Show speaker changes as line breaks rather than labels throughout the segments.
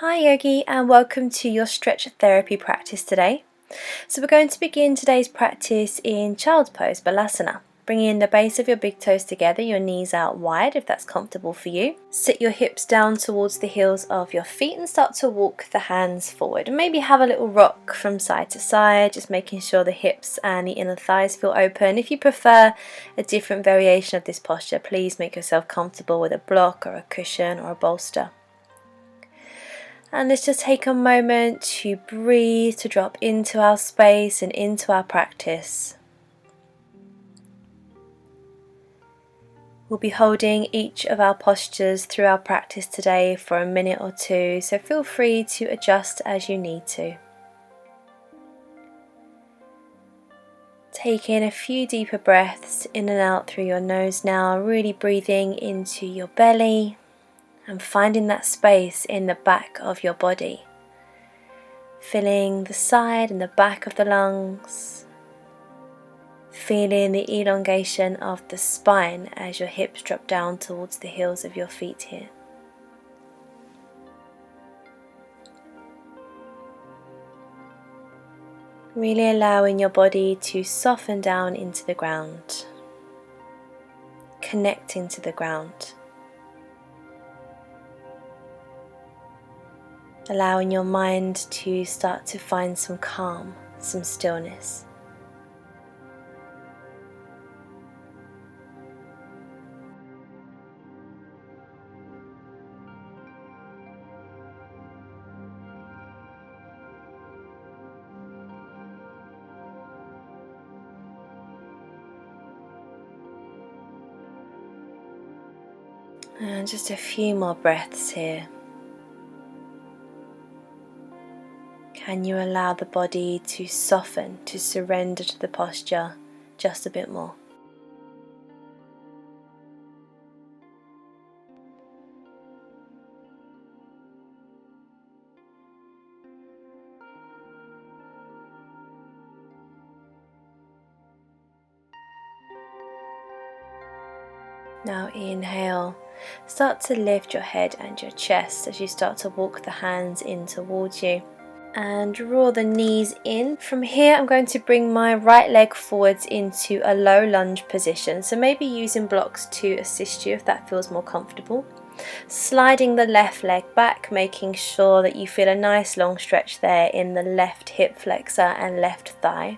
Hi Yogi, and welcome to your stretch therapy practice today. So we're going to begin today's practice in child's pose, balasana. Bringing the base of your big toes together, your knees out wide if that's comfortable for you. Sit your hips down towards the heels of your feet and start to walk the hands forward. And maybe have a little rock from side to side, just making sure the hips and the inner thighs feel open. If you prefer a different variation of this posture, please make yourself comfortable with a block or a cushion or a bolster. And let's just take a moment to breathe, to drop into our space and into our practice. We'll be holding each of our postures through our practice today for a minute or two, so feel free to adjust as you need to. Take in a few deeper breaths in and out through your nose now, really breathing into your belly and finding that space in the back of your body. Filling the side and the back of the lungs. Feeling the elongation of the spine as your hips drop down towards the heels of your feet here. Really allowing your body to soften down into the ground. Connecting to the ground. Allowing your mind to start to find some calm, some stillness. And just a few more breaths here. Can you allow the body to soften, to surrender to the posture just a bit more? Now inhale, start to lift your head and your chest as you start to walk the hands in towards you. And draw the knees in. From here I'm going to bring my right leg forwards into a low lunge position, so maybe using blocks to assist you if that feels more comfortable. Sliding the left leg back, making sure that you feel a nice long stretch there in the left hip flexor and left thigh.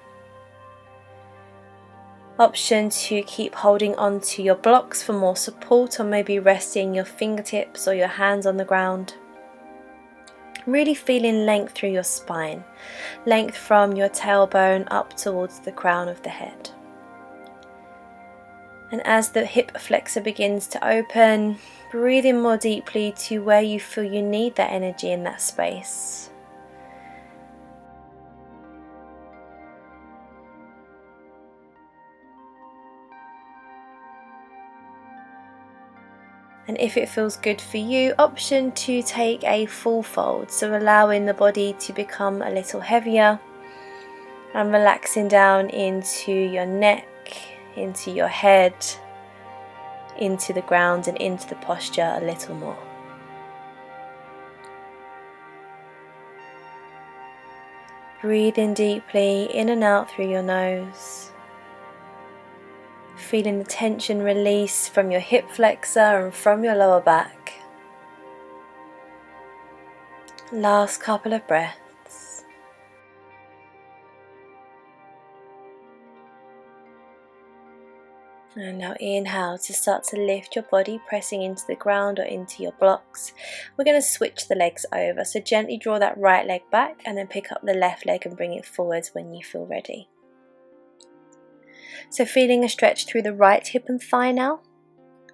Option to keep holding on to your blocks for more support, or maybe resting your fingertips or your hands on the ground. Really feeling length through your spine, length from your tailbone up towards the crown of the head. And as the hip flexor begins to open, breathe in more deeply to where you feel you need that energy in that space. And if it feels good for you, option to take a full fold, so allowing the body to become a little heavier and relaxing down into your neck, into your head, into the ground and into the posture a little more. Breathe in deeply, in and out through your nose. Feeling the tension release from your hip flexor and from your lower back. Last couple of breaths. And now inhale to start to lift your body, pressing into the ground or into your blocks. We're going to switch the legs over, so gently draw that right leg back and then pick up the left leg and bring it forwards when you feel ready. So feeling a stretch through the right hip and thigh now.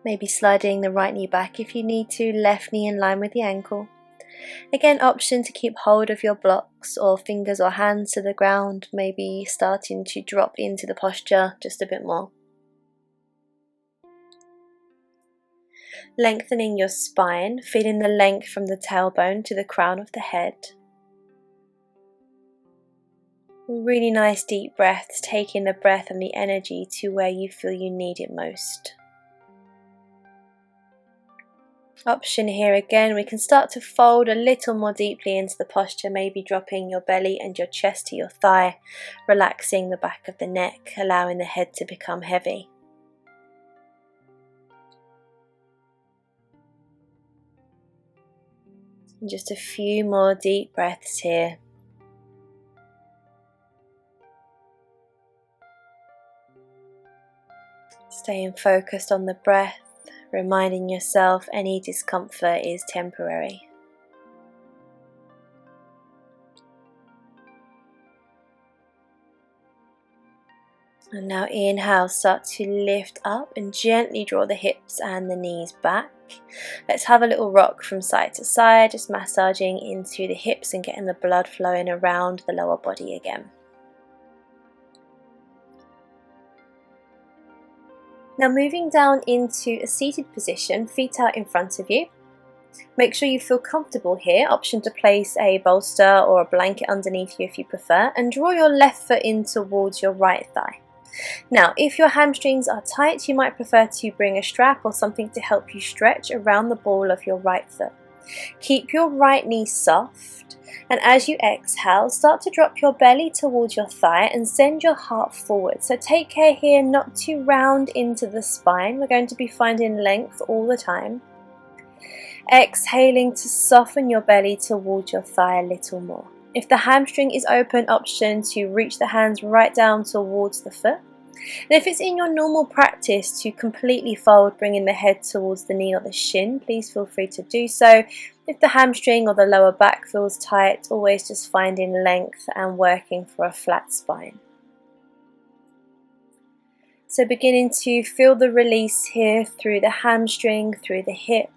Maybe sliding the right knee back if you need to, left knee in line with the ankle. Again, option to keep hold of your blocks or fingers or hands to the ground, maybe starting to drop into the posture just a bit more. Lengthening your spine, feeling the length from the tailbone to the crown of the head. Really nice deep breaths, taking the breath and the energy to where you feel you need it most. Option here again, we can start to fold a little more deeply into the posture, maybe dropping your belly and your chest to your thigh, relaxing the back of the neck, allowing the head to become heavy. And just a few more deep breaths here. Staying focused on the breath, reminding yourself any discomfort is temporary. And now inhale, start to lift up and gently draw the hips and the knees back. Let's have a little rock from side to side, just massaging into the hips and getting the blood flowing around the lower body again. Now moving down into a seated position, feet out in front of you. Make sure you feel comfortable here. Option to place a bolster or a blanket underneath you if you prefer, and draw your left foot in towards your right thigh. Now, if your hamstrings are tight, you might prefer to bring a strap or something to help you stretch around the ball of your right foot. Keep your right knee soft, and as you exhale, start to drop your belly towards your thigh and send your heart forward. So take care here not to round into the spine. We're going to be finding length all the time. Exhaling to soften your belly towards your thigh a little more. If the hamstring is open, option to reach the hands right down towards the foot. And if it's in your normal practice to completely fold, bringing the head towards the knee or the shin, please feel free to do so. If the hamstring or the lower back feels tight, always just finding length and working for a flat spine. So beginning to feel the release here through the hamstring, through the hip.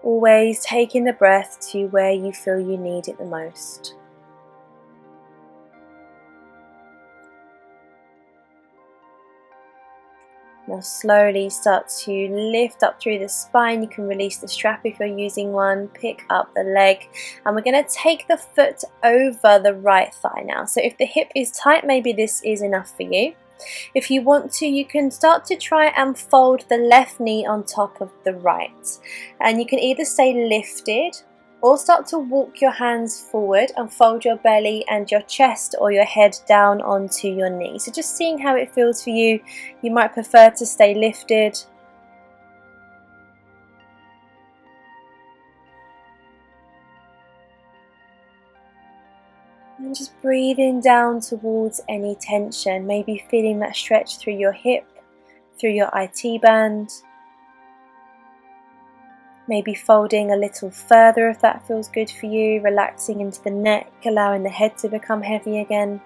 Always taking the breath to where you feel you need it the most. Now slowly start to lift up through the spine. You can release the strap if you're using one, pick up the leg, and we're going to take the foot over the right thigh now. So if the hip is tight, maybe this is enough for you. If you want to, you can start to try and fold the left knee on top of the right. And you can either stay lifted or start to walk your hands forward and fold your belly and your chest or your head down onto your knee. So just seeing how it feels for you. You might prefer to stay lifted. And just breathing down towards any tension, maybe feeling that stretch through your hip, through your IT band. Maybe folding a little further if that feels good for you, relaxing into the neck, allowing the head to become heavy again.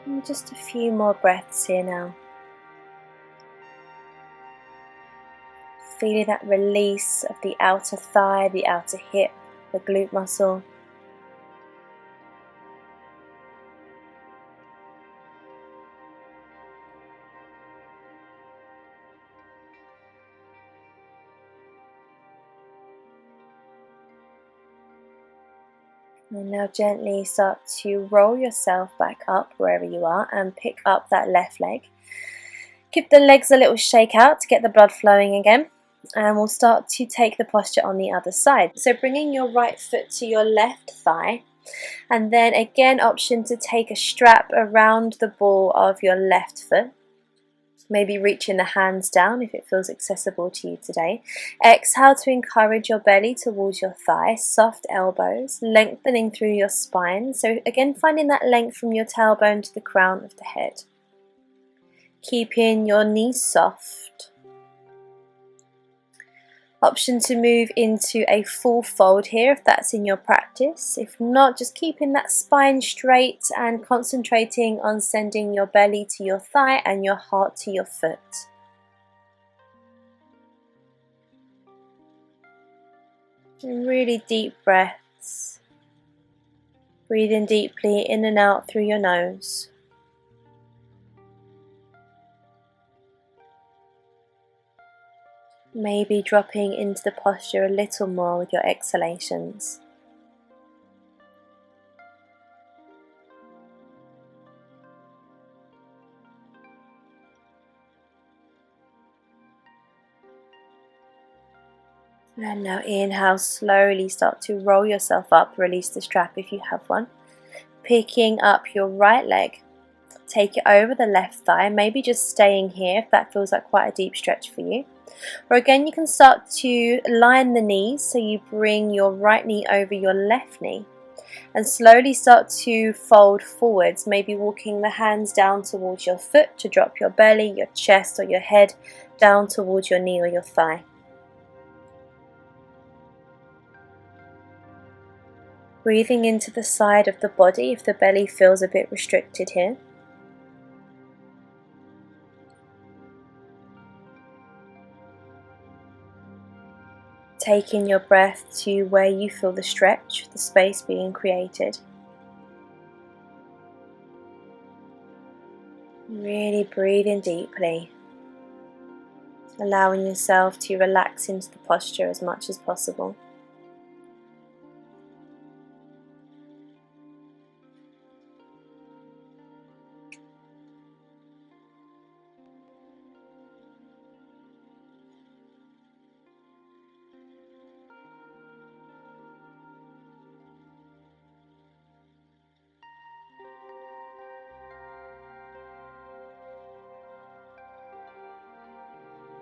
And just a few more breaths here now. Feeling that release of the outer thigh, the outer hip, the glute muscle. And now gently start to roll yourself back up wherever you are and pick up that left leg. Give the legs a little shake out to get the blood flowing again. And we'll start to take the posture on the other side. So bringing your right foot to your left thigh, and then again option to take a strap around the ball of your left foot. Maybe reaching the hands down if it feels accessible to you today. Exhale to encourage your belly towards your thigh, soft elbows, lengthening through your spine. So again, finding that length from your tailbone to the crown of the head. Keeping your knees soft. Option to move into a full fold here if that's in your practice. If not, just keeping that spine straight and concentrating on sending your belly to your thigh and your heart to your foot. And really deep breaths. Breathing deeply in and out through your nose. Maybe dropping into the posture a little more with your exhalations. And now inhale, slowly start to roll yourself up, release the strap if you have one. Picking up your right leg, take it over the left thigh, maybe just staying here if that feels like quite a deep stretch for you. Or again, you can start to line the knees, so you bring your right knee over your left knee and slowly start to fold forwards, maybe walking the hands down towards your foot to drop your belly, your chest or your head down towards your knee or your thigh. Breathing into the side of the body if the belly feels a bit restricted here. Taking your breath to where you feel the stretch, the space being created. Really breathing deeply, allowing yourself to relax into the posture as much as possible.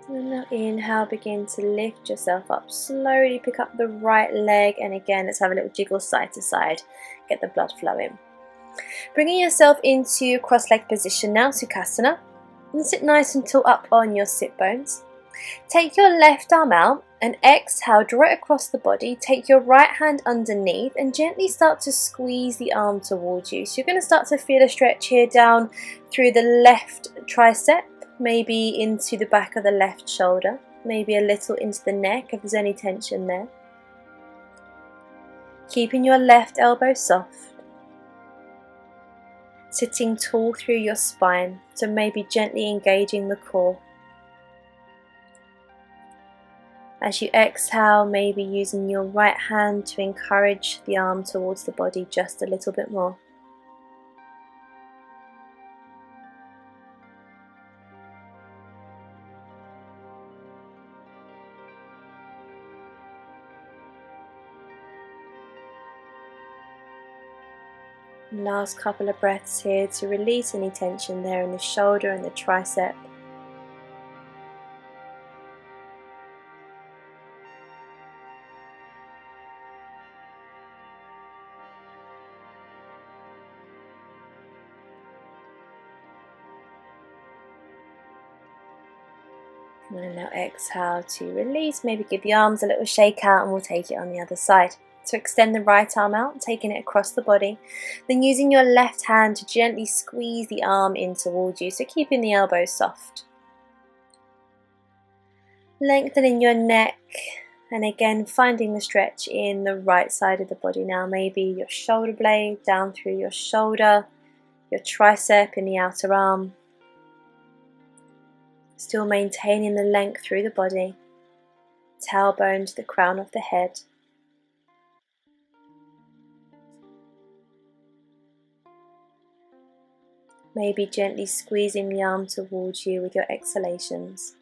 And now inhale, begin to lift yourself up. Slowly pick up the right leg, and again let's have a little jiggle side to side, get the blood flowing. Bringing yourself into cross leg position now, Sukhasana, and sit nice and tall up on your sit bones. Take your left arm out and exhale, draw it across the body. Take your right hand underneath and gently start to squeeze the arm towards you. So you're going to start to feel a stretch here down through the left tricep, maybe into the back of the left shoulder, maybe a little into the neck if there's any tension there. Keeping your left elbow soft. Sitting tall through your spine, so maybe gently engaging the core. As you exhale, maybe using your right hand to encourage the arm towards the body just a little bit more. Last couple of breaths here to release any tension there in the shoulder and the tricep. And now exhale to release, maybe give the arms a little shake out and we'll take it on the other side. So extend the right arm out, taking it across the body, then using your left hand to gently squeeze the arm in towards you, so keeping the elbows soft. Lengthening your neck, and again finding the stretch in the right side of the body now, maybe your shoulder blade down through your shoulder, your tricep in the outer arm. Still maintaining the length through the body, tailbone to the crown of the head. Maybe gently squeezing the arm towards you with your exhalations.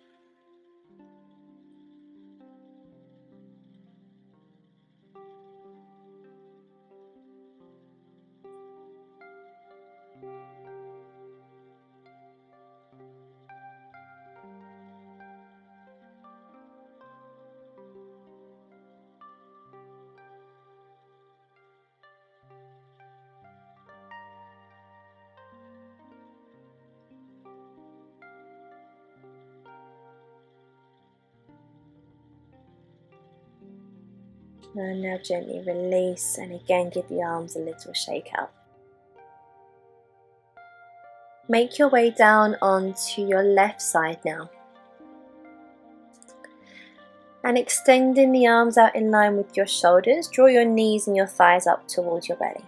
And now gently release, and again give the arms a little shake out. Make your way down onto your left side now. And extending the arms out in line with your shoulders, draw your knees and your thighs up towards your belly.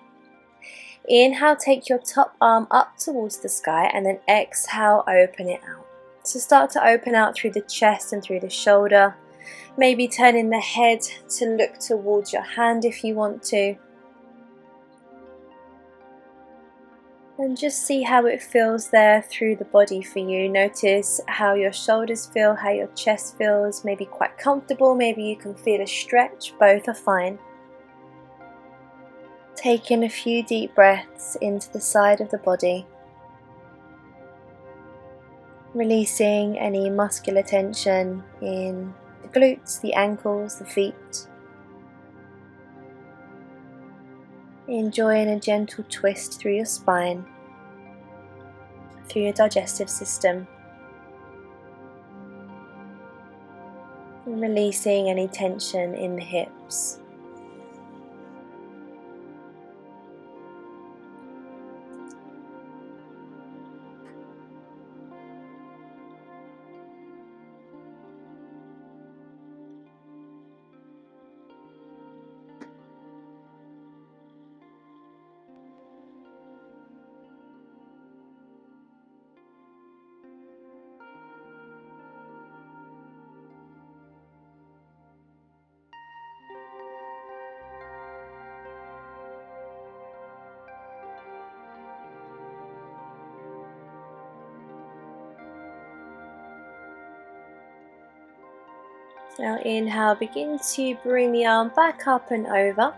Inhale, take your top arm up towards the sky, and then exhale, open it out. So start to open out through the chest and through the shoulder, maybe turning the head to look towards your hand if you want to. And just see how it feels there through the body for you. Notice how your shoulders feel, how your chest feels, maybe quite comfortable, maybe you can feel a stretch, both are fine. Take in a few deep breaths into the side of the body, releasing any muscular tension in the glutes, the ankles, the feet. Enjoying a gentle twist through your spine, through your digestive system, and releasing any tension in the hips. Now inhale, begin to bring the arm back up and over,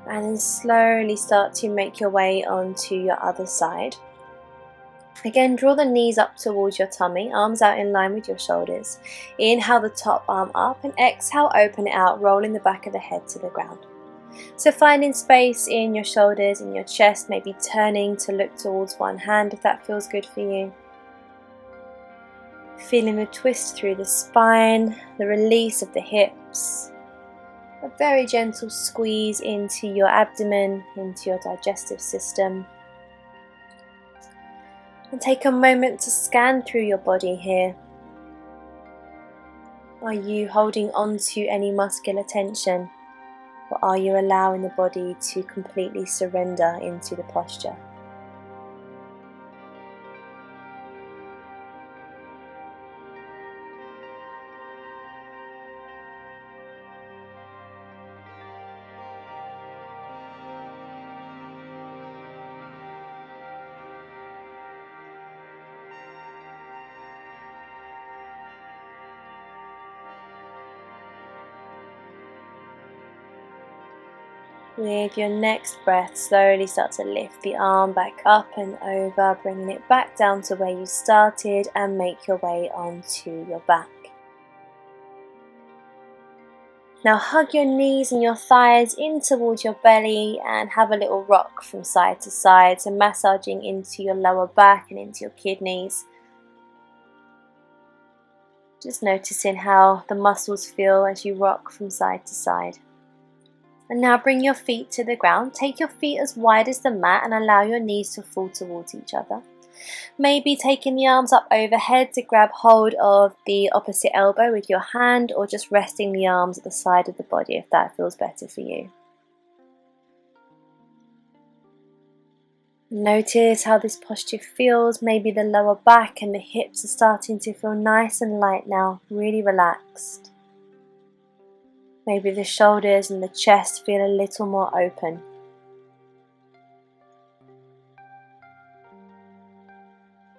and then slowly start to make your way onto your other side. Again, draw the knees up towards your tummy, arms out in line with your shoulders. Inhale the top arm up and exhale, open it out, rolling the back of the head to the ground. So finding space in your shoulders, in your chest, maybe turning to look towards one hand if that feels good for you. Feeling the twist through the spine, the release of the hips. A very gentle squeeze into your abdomen, into your digestive system. And take a moment to scan through your body here. Are you holding on to any muscular tension, or are you allowing the body to completely surrender into the posture? With your next breath, slowly start to lift the arm back up and over, bringing it back down to where you started, and make your way onto your back. Now hug your knees and your thighs in towards your belly and have a little rock from side to side, so massaging into your lower back and into your kidneys. Just noticing how the muscles feel as you rock from side to side. And now bring your feet to the ground. Take your feet as wide as the mat and allow your knees to fall towards each other. Maybe taking the arms up overhead to grab hold of the opposite elbow with your hand, or just resting the arms at the side of the body if that feels better for you. Notice how this posture feels. Maybe the lower back and the hips are starting to feel nice and light now, really relaxed. Maybe the shoulders and the chest feel a little more open.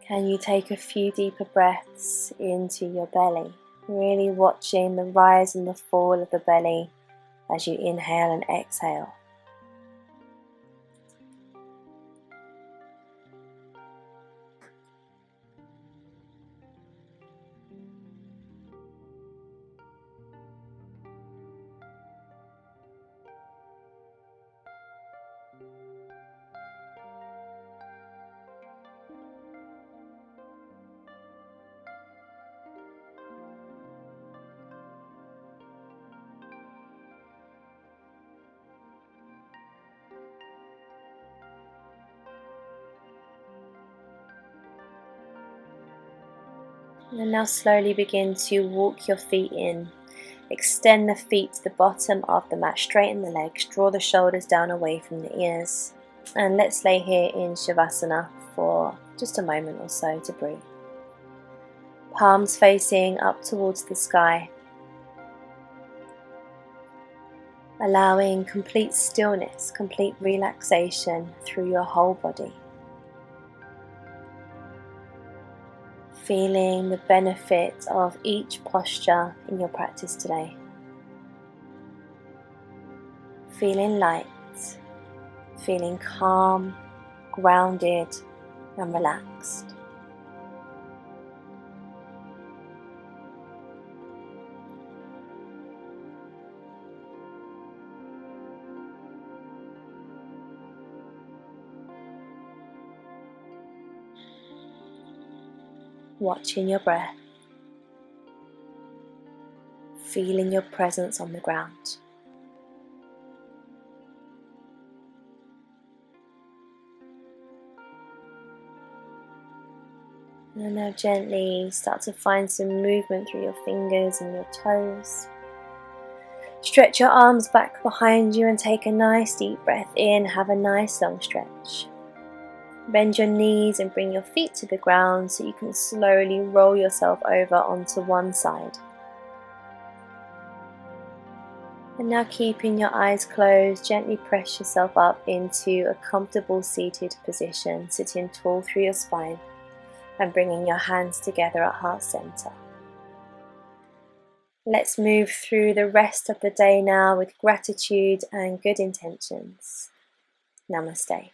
Can you take a few deeper breaths into your belly, really watching the rise and the fall of the belly as you inhale and exhale. And now slowly begin to walk your feet in. Extend the feet to the bottom of the mat, straighten the legs, draw the shoulders down away from the ears. And let's lay here in Shavasana for just a moment or so to breathe. palms facing up towards the sky, allowing complete stillness, complete relaxation through your whole body. Feeling the benefit of each posture in your practice today. Feeling light, feeling calm, grounded and relaxed. Watching your breath, feeling your presence on the ground. And now gently start to find some movement through your fingers and your toes. Stretch your arms back behind you and take a nice deep breath in. Have a nice long stretch. Bend your knees and bring your feet to the ground so you can slowly roll yourself over onto one side. And now, keeping your eyes closed, gently press yourself up into a comfortable seated position, sitting tall through your spine and bringing your hands together at heart center. Let's move through the rest of the day now with gratitude and good intentions. Namaste.